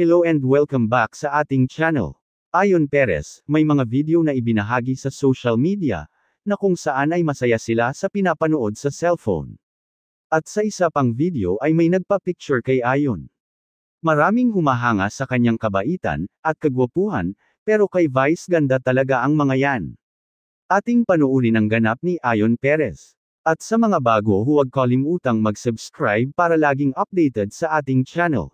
Hello and welcome back sa ating channel. Ayon Perez, may mga video na ibinahagi sa social media, na kung saan ay masaya sila sa pinapanood sa cellphone. At sa isa pang video ay may nagpa-picture kay Ayon. Maraming humahanga sa kanyang kabaitan, at kagwapuhan, pero kay Vice ganda talaga ang mga yan. Ating panuurin ang ganap ni Ayon Perez. At sa mga bago huwag kalimutang mag-subscribe para laging updated sa ating channel.